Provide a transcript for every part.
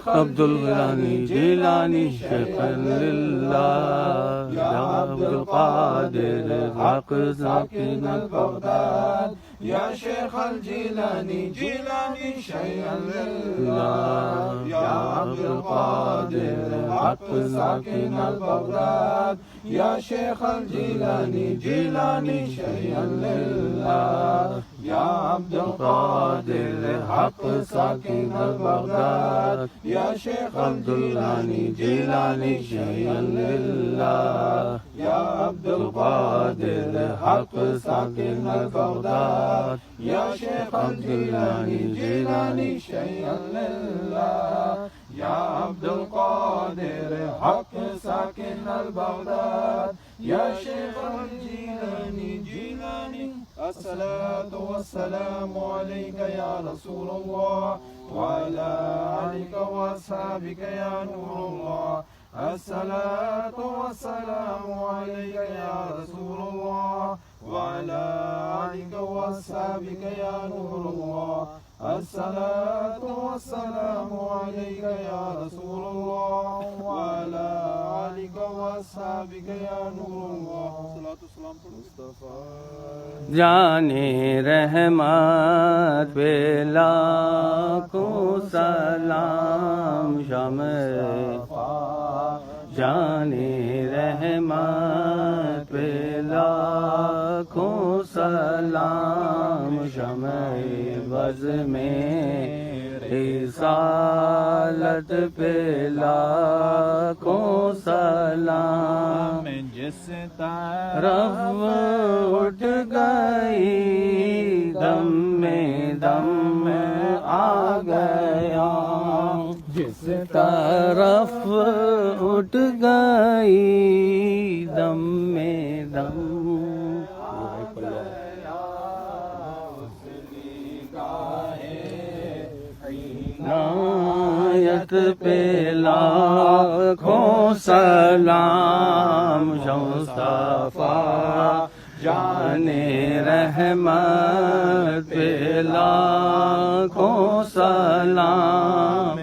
عبد الغنی جیلانی شیخا للہ یا عبد القادر حق ساکن البغداد یا شیخ الجیلانی جیلانی شیخا للہ یا عبد القادر حق ساکن البغداد یا شیخ الجیلانی جیلانی شیخا للہ یا عبد القادر حق ساکن البغداد یا شیخ عبد الغنی جیلانی شیخا للہ یا عبد القادر حق ساکن البغداد یا شیخ الجیلانی جیلانی شیخا للہ یا عبد القادر حق ساکن البغداد یا شیخ الجیلانی جیلانی الصلاة والسلام عليك يا رسول الله وعلى آلك وأصحابك يا نور الله الصلاة والسلام عليك يا رسول الله وعلى آلك وأصحابك يا نور الله الصلاة والسلام عليك يا رسول الله وعلى آلك وأصحابك يا نور الله الصلاة والسلام مصطفى جان رحمت پہ لاکھوں سلام شمع جان رحمت پہ لاکھوں سلام شمع بز میں رسالت پہ لاکھوں سلام جس طرح طرف اٹھ گئی دم میں دم آ گیا جس طرف اٹھ گئی دم میں دم عنایت پہ لاکھوں سلام مصطفیٰ جان رحمت پہ لاکھوں سلام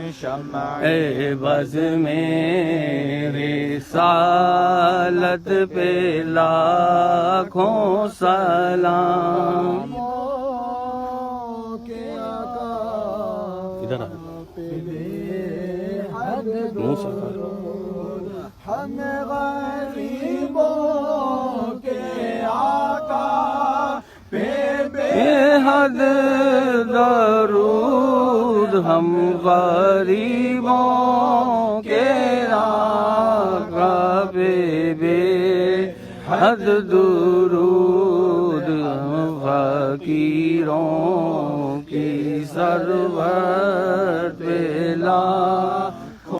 اے بز میں رسالت پہ لاکھوں سلام ادھر ہم غریبوں کے آقا پہ بے حد درود ہم غریبوں کے آقا پہ بے حد درود ہم فقیروں کی سرورت پہ لا